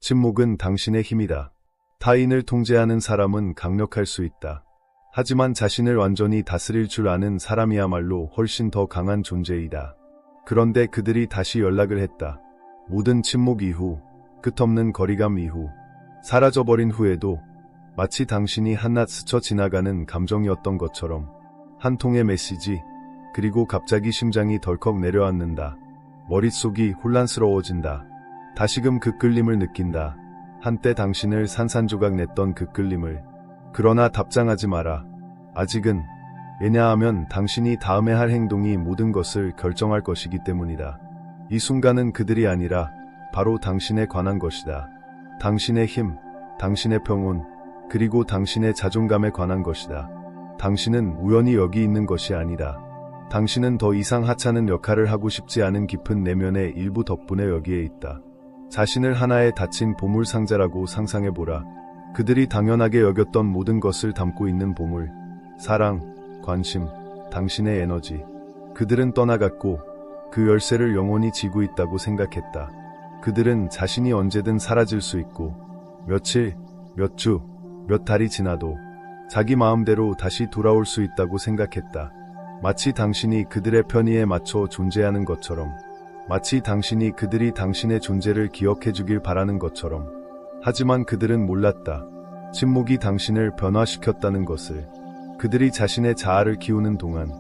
침묵은 당신의 힘이다. 타인을 통제하는 사람은 강력할 수 있다. 하지만 자신을 완전히 다스릴 줄 아는 사람이야말로 훨씬 더 강한 존재이다. 그런데 그들이 다시 연락을 했다. 모든 침묵 이후, 끝없는 거리감 이후, 사라져버린 후에도 마치 당신이 한낱 스쳐 지나가는 감정이었던 것처럼 한 통의 메시지, 그리고 갑자기 심장이 덜컥 내려앉는다. 머릿속이 혼란스러워진다. 다시금 그 끌림을 느낀다. 한때 당신을 산산조각 냈던 그 끌림을. 그러나 답장하지 마라. 아직은. 왜냐하면 당신이 다음에 할 행동이 모든 것을 결정할 것이기 때문이다. 이 순간은 그들이 아니라 바로 당신에 관한 것이다. 당신의 힘, 당신의 평온, 그리고 당신의 자존감에 관한 것이다. 당신은 우연히 여기 있는 것이 아니다. 당신은 더 이상 하찮은 역할을 하고 싶지 않은 깊은 내면의 일부 덕분에 여기에 있다. 자신을 하나의 닫힌 보물 상자라고 상상해보라. 그들이 당연하게 여겼던 모든 것을 담고 있는 보물. 사랑, 관심, 당신의 에너지. 그들은 떠나갔고 그 열쇠를 영원히 쥐고 있다고 생각했다. 그들은 자신이 언제든 사라질 수 있고 며칠, 몇 주, 몇 달이 지나도 자기 마음대로 다시 돌아올 수 있다고 생각했다. 마치 당신이 그들의 편의에 맞춰 존재하는 것처럼, 마치 당신이 그들이 당신의 존재를 기억해주길 바라는 것처럼. 하지만 그들은 몰랐다. 침묵이 당신을 변화시켰다는 것을. 그들이 자신의 자아를 키우는 동안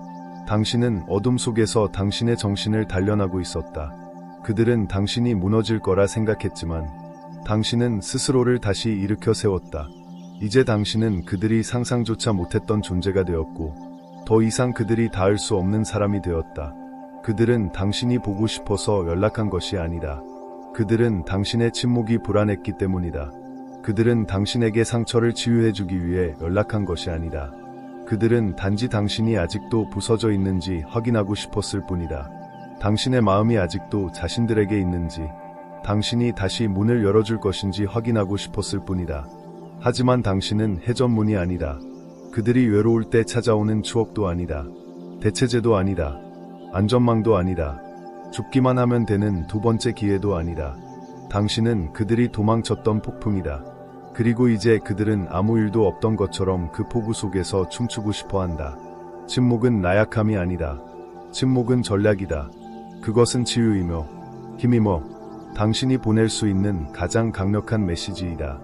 당신은 어둠 속에서 당신의 정신을 단련하고 있었다. 그들은 당신이 무너질 거라 생각했지만 당신은 스스로를 다시 일으켜 세웠다. 이제 당신은 그들이 상상조차 못했던 존재가 되었고 더 이상 그들이 닿을 수 없는 사람이 되었다. 그들은 당신이 보고 싶어서 연락한 것이 아니다. 그들은 당신의 침묵이 불안했기 때문이다. 그들은 당신에게 상처를 치유해주기 위해 연락한 것이 아니다. 그들은 단지 당신이 아직도 부서져 있는지 확인하고 싶었을 뿐이다. 당신의 마음이 아직도 자신들에게 있는지, 당신이 다시 문을 열어줄 것인지 확인하고 싶었을 뿐이다. 하지만 당신은 해전문이 아니다. 그들이 외로울 때 찾아오는 추억도 아니다. 대체제도 아니다. 안전망도 아니다. 죽기만 하면 되는 두 번째 기회도 아니다. 당신은 그들이 도망쳤던 폭풍이다. 그리고 이제 그들은 아무 일도 없던 것처럼 그 폭우 속에서 춤추고 싶어 한다. 침묵은 나약함이 아니다. 침묵은 전략이다. 그것은 치유이며 힘이며 당신이 보낼 수 있는 가장 강력한 메시지이다.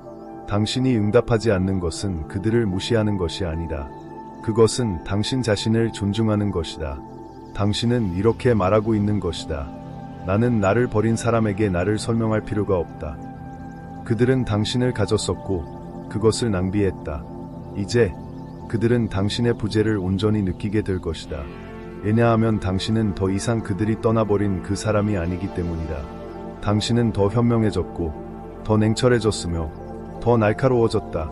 당신이 응답하지 않는 것은 그들을 무시하는 것이 아니다. 그것은 당신 자신을 존중하는 것이다. 당신은 이렇게 말하고 있는 것이다. 나는 나를 버린 사람에게 나를 설명할 필요가 없다. 그들은 당신을 가졌었고 그것을 낭비했다. 이제 그들은 당신의 부재를 온전히 느끼게 될 것이다. 왜냐하면 당신은 더 이상 그들이 떠나버린 그 사람이 아니기 때문이다. 당신은 더 현명해졌고 더 냉철해졌으며 더 날카로워졌다.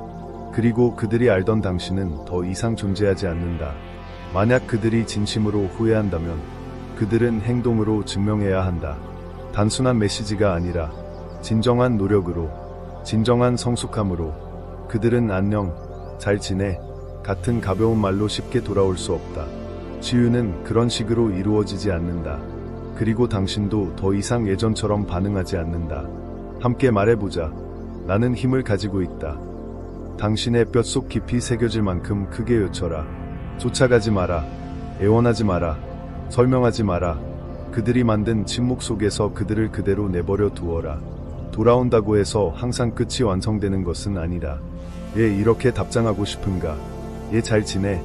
그리고 그들이 알던 당신은 더 이상 존재하지 않는다. 만약 그들이 진심으로 후회한다면 그들은 행동으로 증명해야 한다. 단순한 메시지가 아니라 진정한 노력으로, 진정한 성숙함으로. 그들은 안녕, 잘 지내 같은 가벼운 말로 쉽게 돌아올 수 없다. 치유는 그런 식으로 이루어지지 않는다. 그리고 당신도 더 이상 예전처럼 반응하지 않는다. 함께 말해보자. 나는 힘을 가지고 있다. 당신의 뼛속 깊이 새겨질 만큼 크게 외쳐라. 쫓아가지 마라. 애원하지 마라. 설명하지 마라. 그들이 만든 침묵 속에서 그들을 그대로 내버려 두어라. 돌아온다고 해서 항상 끝이 완성되는 것은 아니다. 얘 이렇게 답장하고 싶은가? 얘 잘 지내?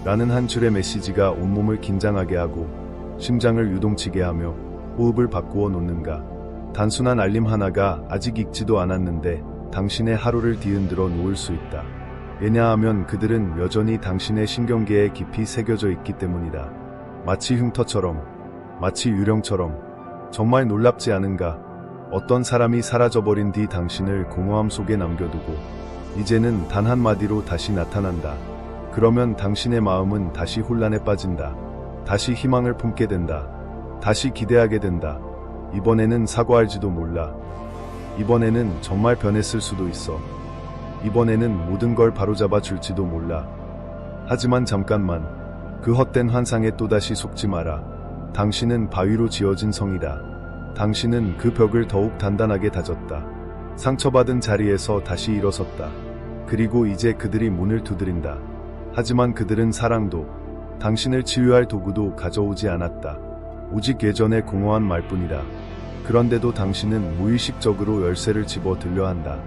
라는 한 줄의 메시지가 온몸을 긴장하게 하고 심장을 유동치게 하며 호흡을 바꾸어 놓는가? 단순한 알림 하나가 아직 익지도 않았는데 당신의 하루를 뒤흔들어 놓을 수 있다. 왜냐하면 그들은 여전히 당신의 신경계에 깊이 새겨져 있기 때문이다. 마치 흉터처럼, 마치 유령처럼. 정말 놀랍지 않은가? 어떤 사람이 사라져버린 뒤 당신을 공허함 속에 남겨두고 이제는 단 한마디로 다시 나타난다. 그러면 당신의 마음은 다시 혼란에 빠진다. 다시 희망을 품게 된다. 다시 기대하게 된다. 이번에는 사과할지도 몰라. 이번에는 정말 변했을 수도 있어. 이번에는 모든 걸 바로잡아 줄지도 몰라. 하지만 잠깐만, 그 헛된 환상에 또다시 속지 마라. 당신은 바위로 지어진 성이다. 당신은 그 벽을 더욱 단단하게 다졌다. 상처받은 자리에서 다시 일어섰다. 그리고 이제 그들이 문을 두드린다. 하지만 그들은 사랑도, 당신을 치유할 도구도 가져오지 않았다. 오직 예전의 공허한 말뿐이다. 그런데도 당신은 무의식적으로 열쇠를 집어 들려 한다.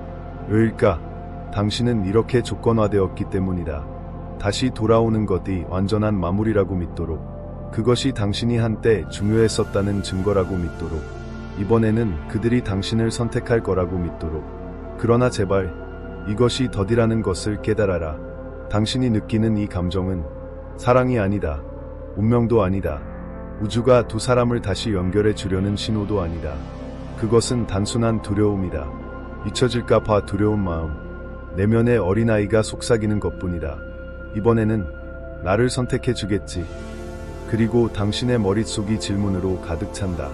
왜일까? 당신은 이렇게 조건화되었기 때문이다. 다시 돌아오는 것이 완전한 마무리라고 믿도록, 그것이 당신이 한때 중요했었다는 증거라고 믿도록, 이번에는 그들이 당신을 선택할 거라고 믿도록. 그러나 제발 이것이 덫이라는 것을 깨달아라. 당신이 느끼는 이 감정은 사랑이 아니다. 운명도 아니다. 우주가 두 사람을 다시 연결해 주려는 신호도 아니다. 그것은 단순한 두려움이다. 잊혀질까 봐 두려운 마음. 내면의 어린아이가 속삭이는 것뿐이다. 이번에는 나를 선택해 주겠지. 그리고 당신의 머릿속이 질문으로 가득 찬다.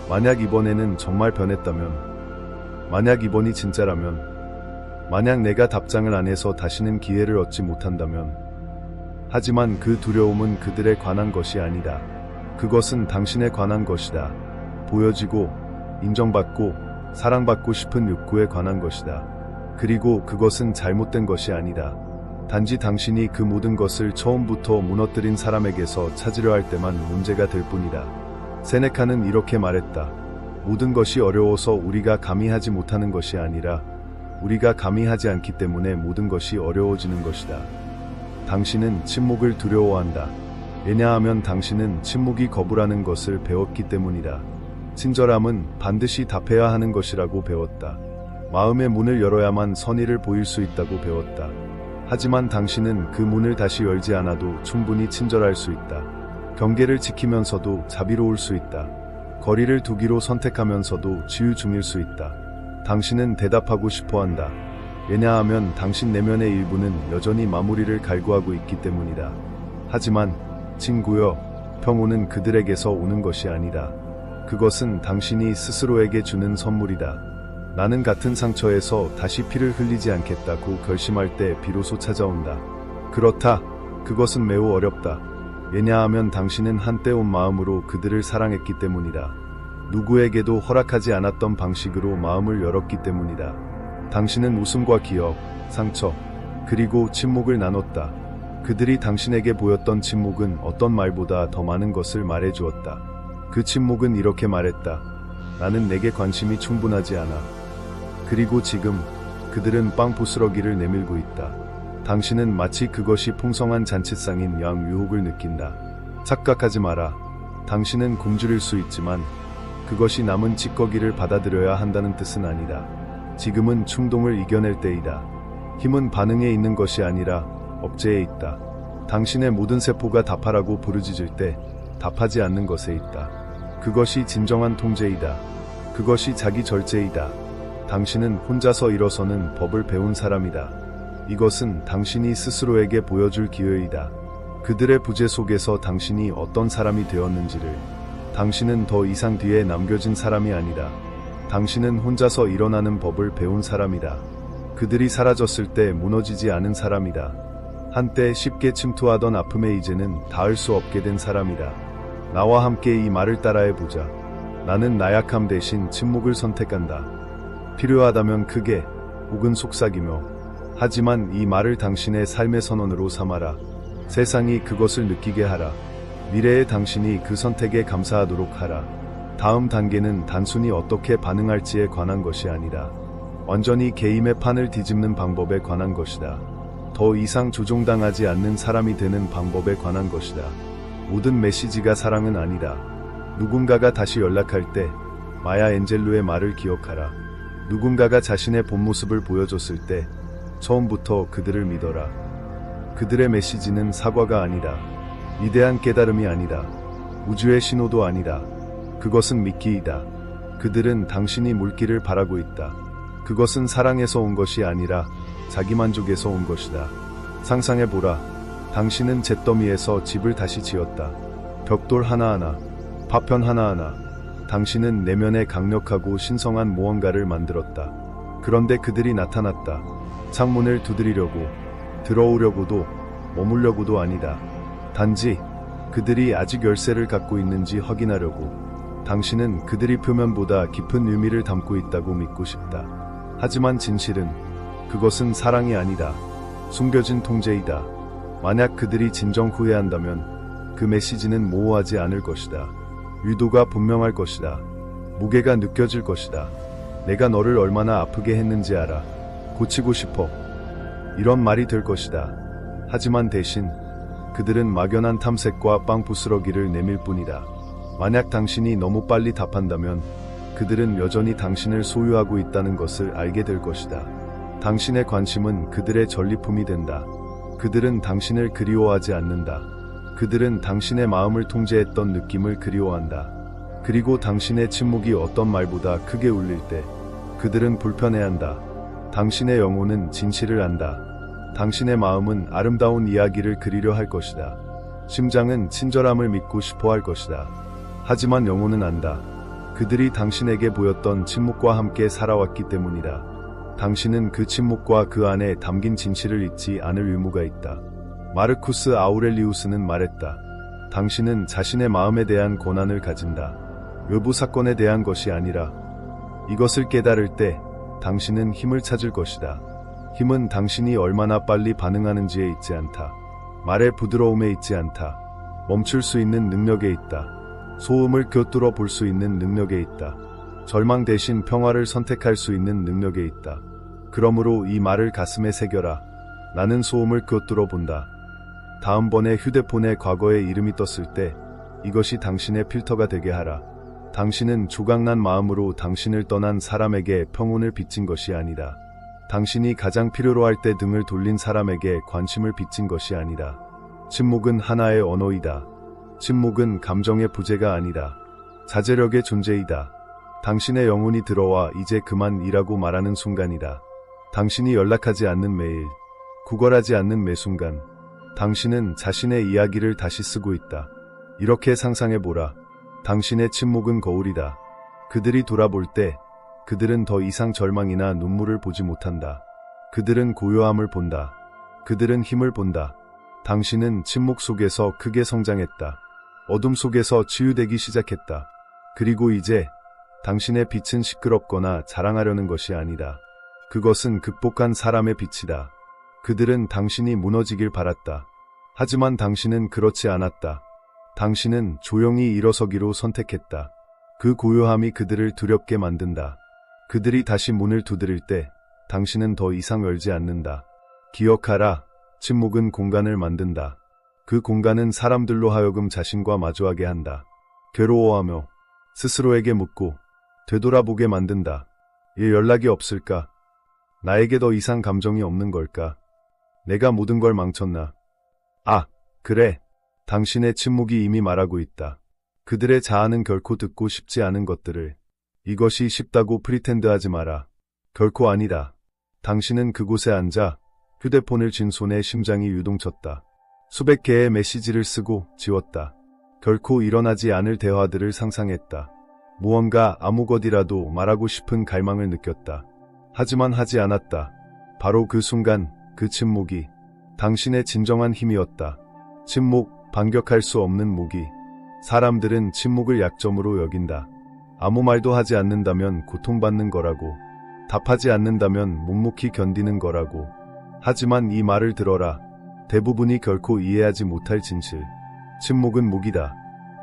만약 이번에는 정말 변했다면, 만약 이번이 진짜라면, 만약 내가 답장을 안 해서 다시는 기회를 얻지 못한다면. 하지만 그 두려움은 그들에 관한 것이 아니다. 그것은 당신에 관한 것이다. 보여지고, 인정받고, 사랑받고 싶은 욕구에 관한 것이다. 그리고 그것은 잘못된 것이 아니다. 단지 당신이 그 모든 것을 처음부터 무너뜨린 사람에게서 찾으려 할 때만 문제가 될 뿐이다. 세네카는 이렇게 말했다. 모든 것이 어려워서 우리가 감히 하지 못하는 것이 아니라 우리가 감히 하지 않기 때문에 모든 것이 어려워지는 것이다. 당신은 침묵을 두려워한다. 왜냐하면 당신은 침묵이 거부라는 것을 배웠기 때문이다. 친절함은 반드시 답해야 하는 것이라고 배웠다. 마음의 문을 열어야만 선의를 보일 수 있다고 배웠다. 하지만 당신은 그 문을 다시 열지 않아도 충분히 친절할 수 있다. 경계를 지키면서도 자비로울 수 있다. 거리를 두기로 선택하면서도 치유 중일 수 있다. 당신은 대답하고 싶어 한다. 왜냐하면 당신 내면의 일부는 여전히 마무리를 갈구하고 있기 때문이다. 하지만 친구여, 평온은 그들에게서 오는 것이 아니다. 그것은 당신이 스스로에게 주는 선물이다. 나는 같은 상처에서 다시 피를 흘리지 않겠다고 결심할 때 비로소 찾아온다. 그렇다. 그것은 매우 어렵다. 왜냐하면 당신은 한때 온 마음으로 그들을 사랑했기 때문이다. 누구에게도 허락하지 않았던 방식으로 마음을 열었기 때문이다. 당신은 웃음과 기억, 상처, 그리고 침묵을 나눴다. 그들이 당신에게 보였던 침묵은 어떤 말보다 더 많은 것을 말해주었다. 그 침묵은 이렇게 말했다. 나는 내게 관심이 충분하지 않아. 그리고 지금 그들은 빵 부스러기를 내밀고 있다. 당신은 마치 그것이 풍성한 잔치상인 양 유혹을 느낀다. 착각하지 마라. 당신은 굶주릴 수 있지만 그것이 남은 찌꺼기를 받아들여야 한다는 뜻은 아니다. 지금은 충동을 이겨낼 때이다. 힘은 반응에 있는 것이 아니라 억제에 있다. 당신의 모든 세포가 답하라고 부르짖을 때 답하지 않는 것에 있다. 그것이 진정한 통제이다. 그것이 자기 절제이다. 당신은 혼자서 일어서는 법을 배운 사람이다. 이것은 당신이 스스로에게 보여줄 기회이다. 그들의 부재 속에서 당신이 어떤 사람이 되었는지를. 당신은 더 이상 뒤에 남겨진 사람이 아니다. 당신은 혼자서 일어나는 법을 배운 사람이다. 그들이 사라졌을 때 무너지지 않은 사람이다. 한때 쉽게 침투하던 아픔에 이제는 닿을 수 없게 된 사람이다. 나와 함께 이 말을 따라해보자. 나는 나약함 대신 침묵을 선택한다. 필요하다면 크게, 혹은 속삭이며. 하지만 이 말을 당신의 삶의 선언으로 삼아라. 세상이 그것을 느끼게 하라. 미래의 당신이 그 선택에 감사하도록 하라. 다음 단계는 단순히 어떻게 반응할지에 관한 것이 아니라 완전히 게임의 판을 뒤집는 방법에 관한 것이다. 더 이상 조종당하지 않는 사람이 되는 방법에 관한 것이다. 모든 메시지가 사랑은 아니다. 누군가가 다시 연락할 때 마야 엔젤로의 말을 기억하라. 누군가가 자신의 본 모습을 보여줬을 때 처음부터 그들을 믿어라. 그들의 메시지는 사과가 아니다. 위대한 깨달음이 아니다. 우주의 신호도 아니다. 그것은 미끼이다. 그들은 당신이 물기를 바라고 있다. 그것은 사랑에서 온 것이 아니라 자기만족에서 온 것이다. 상상해보라. 당신은 잿더미에서 집을 다시 지었다. 벽돌 하나하나, 파편 하나하나. 당신은 내면에 강력하고 신성한 무언가를 만들었다. 그런데 그들이 나타났다. 창문을 두드리려고, 들어오려고도, 머물려고도 아니다. 단지 그들이 아직 열쇠를 갖고 있는지 확인하려고. 당신은 그들이 표면보다 깊은 의미를 담고 있다고 믿고 싶다. 하지만 진실은 그것은 사랑이 아니다. 숨겨진 통제이다. 만약 그들이 진정 후회한다면 그 메시지는 모호하지 않을 것이다. 의도가 분명할 것이다. 무게가 느껴질 것이다. 내가 너를 얼마나 아프게 했는지 알아. 고치고 싶어. 이런 말이 될 것이다. 하지만 대신 그들은 막연한 탐색과 빵부스러기를 내밀 뿐이다. 만약 당신이 너무 빨리 답한다면 그들은 여전히 당신을 소유하고 있다는 것을 알게 될 것이다. 당신의 관심은 그들의 전리품이 된다. 그들은 당신을 그리워하지 않는다. 그들은 당신의 마음을 통제했던 느낌을 그리워한다. 그리고 당신의 침묵이 어떤 말보다 크게 울릴 때 그들은 불편해한다. 당신의 영혼은 진실을 안다. 당신의 마음은 아름다운 이야기를 그리려 할 것이다. 심장은 친절함을 믿고 싶어 할 것이다. 하지만 영혼은 안다. 그들이 당신에게 보였던 침묵과 함께 살아왔기 때문이다. 당신은 그 침묵과 그 안에 담긴 진실을 잊지 않을 의무가 있다. 마르쿠스 아우렐리우스는 말했다. 당신은 자신의 마음에 대한 권한을 가진다. 외부 사건에 대한 것이 아니라 이것을 깨달을 때 당신은 힘을 찾을 것이다. 힘은 당신이 얼마나 빨리 반응하는지에 있지 않다. 말의 부드러움에 있지 않다. 멈출 수 있는 능력에 있다. 소음을 꿰뚫어 볼 수 있는 능력에 있다. 절망 대신 평화를 선택할 수 있는 능력에 있다. 그러므로 이 말을 가슴에 새겨라. 나는 소음을 꿰뚫어 본다. 다음번에 휴대폰에 과거의 이름이 떴을 때 이것이 당신의 필터가 되게 하라. 당신은 조각난 마음으로 당신을 떠난 사람에게 평온을 빚진 것이 아니다. 당신이 가장 필요로 할 때 등을 돌린 사람에게 관심을 빚진 것이 아니다. 침묵은 하나의 언어이다. 침묵은 감정의 부재가 아니다. 자제력의 존재이다. 당신의 영혼이 들어와 이제 그만이라고 말하는 순간이다. 당신이 연락하지 않는 매일, 구걸하지 않는 매순간, 당신은 자신의 이야기를 다시 쓰고 있다. 이렇게 상상해보라. 당신의 침묵은 거울이다. 그들이 돌아볼 때 그들은 더 이상 절망이나 눈물을 보지 못한다. 그들은 고요함을 본다. 그들은 힘을 본다. 당신은 침묵 속에서 크게 성장했다. 어둠 속에서 치유되기 시작했다. 그리고 이제 당신의 빛은 시끄럽거나 자랑하려는 것이 아니다. 그것은 극복한 사람의 빛이다. 그들은 당신이 무너지길 바랐다. 하지만 당신은 그렇지 않았다. 당신은 조용히 일어서기로 선택했다. 그 고요함이 그들을 두렵게 만든다. 그들이 다시 문을 두드릴 때 당신은 더 이상 열지 않는다. 기억하라. 침묵은 공간을 만든다. 그 공간은 사람들로 하여금 자신과 마주하게 한다. 괴로워하며 스스로에게 묻고 되돌아보게 만든다. 이 연락이 없을까? 나에게 더 이상 감정이 없는 걸까? 내가 모든 걸 망쳤나? 아, 그래. 당신의 침묵이 이미 말하고 있다. 그들의 자아는 결코 듣고 싶지 않은 것들을. 이것이 쉽다고 프리텐드하지 마라. 결코 아니다. 당신은 그곳에 앉아 휴대폰을 쥔 손에 심장이 유동쳤다. 수백 개의 메시지를 쓰고 지웠다. 결코 일어나지 않을 대화들을 상상했다. 무언가 아무것이라도 말하고 싶은 갈망을 느꼈다. 하지만 하지 않았다. 바로 그 순간 그 침묵이 당신의 진정한 힘이었다. 침묵, 반격할 수 없는 무기. 사람들은 침묵을 약점으로 여긴다. 아무 말도 하지 않는다면 고통받는 거라고. 답하지 않는다면 묵묵히 견디는 거라고. 하지만 이 말을 들어라. 대부분이 결코 이해하지 못할 진실. 침묵은 무기다.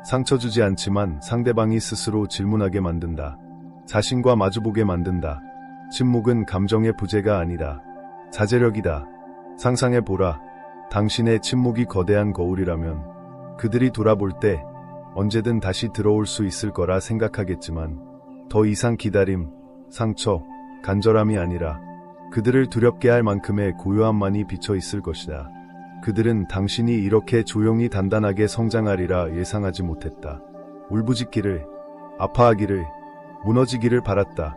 상처 주지 않지만 상대방이 스스로 질문하게 만든다. 자신과 마주보게 만든다. 침묵은 감정의 부재가 아니다. 자제력이다. 상상해보라. 당신의 침묵이 거대한 거울이라면 그들이 돌아볼 때 언제든 다시 들어올 수 있을 거라 생각하겠지만 더 이상 기다림, 상처, 간절함이 아니라 그들을 두렵게 할 만큼의 고요함만이 비쳐 있을 것이다. 그들은 당신이 이렇게 조용히 단단하게 성장하리라 예상하지 못했다. 울부짖기를, 아파하기를, 무너지기를 바랐다.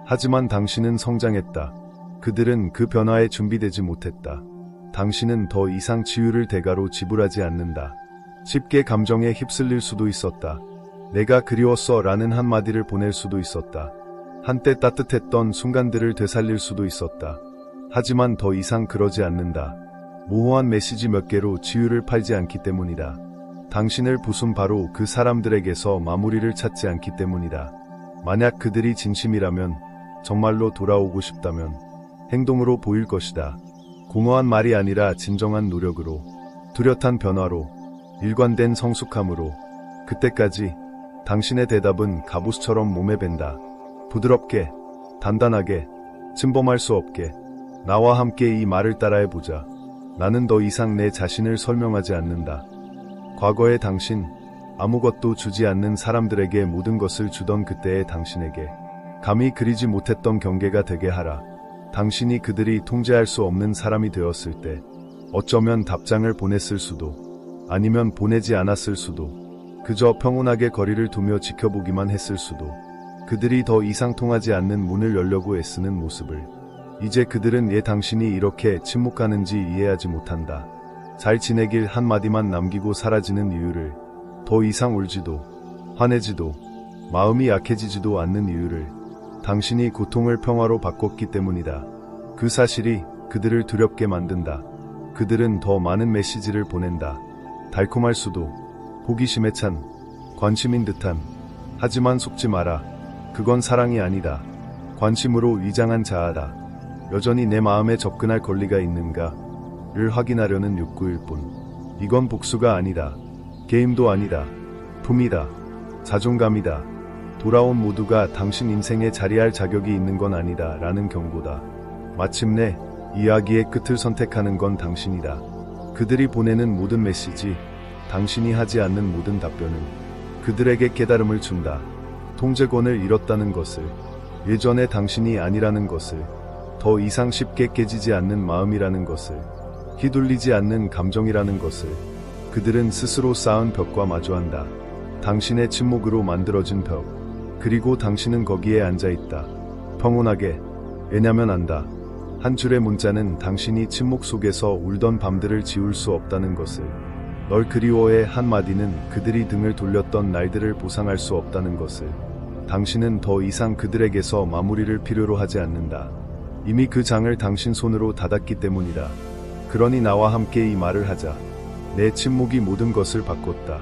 하지만 당신은 성장했다. 그들은 그 변화에 준비되지 못했다. 당신은 더 이상 치유를 대가로 지불하지 않는다. 쉽게 감정에 휩쓸릴 수도 있었다. 내가 그리웠어 라는 한마디를 보낼 수도 있었다. 한때 따뜻했던 순간들을 되살릴 수도 있었다. 하지만 더 이상 그러지 않는다. 모호한 메시지 몇 개로 치유를 팔지 않기 때문이다. 당신을 부순 바로 그 사람들에게서 마무리를 찾지 않기 때문이다. 만약 그들이 진심이라면 정말로 돌아오고 싶다면 행동으로 보일 것이다. 공허한 말이 아니라 진정한 노력으로, 뚜렷한 변화로, 일관된 성숙함으로. 그때까지 당신의 대답은 가부스처럼 몸에 밴다. 부드럽게, 단단하게, 침범할 수 없게. 나와 함께 이 말을 따라해보자. 나는 더 이상 내 자신을 설명하지 않는다. 과거의 당신, 아무것도 주지 않는 사람들에게 모든 것을 주던 그때의 당신에게 감히 그리지 못했던 경계가 되게 하라. 당신이 그들이 통제할 수 없는 사람이 되었을 때 어쩌면 답장을 보냈을 수도, 아니면 보내지 않았을 수도, 그저 평온하게 거리를 두며 지켜보기만 했을 수도. 그들이 더 이상 통하지 않는 문을 열려고 애쓰는 모습을 이제 그들은 예 당신이 이렇게 침묵하는지 이해하지 못한다. 잘 지내길 한마디만 남기고 사라지는 이유를, 더 이상 울지도 화내지도 마음이 약해지지도 않는 이유를 당신이 고통을 평화로 바꿨기 때문이다. 그 사실이 그들을 두렵게 만든다. 그들은 더 많은 메시지를 보낸다. 달콤할 수도, 호기심에 찬, 관심인 듯한. 하지만 속지 마라. 그건 사랑이 아니다. 관심으로 위장한 자아다. 여전히 내 마음에 접근할 권리가 있는가를 확인하려는 욕구일 뿐. 이건 복수가 아니다. 게임도 아니다. 품이다. 자존감이다. 돌아온 모두가 당신 인생에 자리할 자격이 있는 건 아니다. 라는 경고다. 마침내 이야기의 끝을 선택하는 건 당신이다. 그들이 보내는 모든 메시지, 당신이 하지 않는 모든 답변은 그들에게 깨달음을 준다. 통제권을 잃었다는 것을, 예전의 당신이 아니라는 것을, 더 이상 쉽게 깨지지 않는 마음이라는 것을, 휘둘리지 않는 감정이라는 것을. 그들은 스스로 쌓은 벽과 마주한다. 당신의 침묵으로 만들어진 벽. 그리고 당신은 거기에 앉아있다. 평온하게. 왜냐면 안다. 한 줄의 문자는 당신이 침묵 속에서 울던 밤들을 지울 수 없다는 것을. 널 그리워해 한마디는 그들이 등을 돌렸던 날들을 보상할 수 없다는 것을. 당신은 더 이상 그들에게서 마무리를 필요로 하지 않는다. 이미 그 장을 당신 손으로 닫았기 때문이다. 그러니 나와 함께 이 말을 하자. 내 침묵이 모든 것을 바꿨다.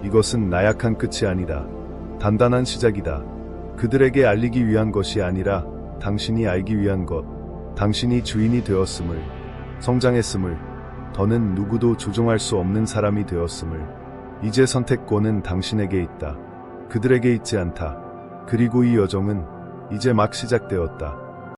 이것은 나약한 끝이 아니다. 단단한 시작이다. 그들에게 알리기 위한 것이 아니라 당신이 알기 위한 것. 당신이 주인이 되었음을, 성장했음을, 더는 누구도 조종할 수 없는 사람이 되었음을. 이제 선택권은 당신에게 있다. 그들에게 있지 않다. 그리고 이 여정은 이제 막 시작되었다.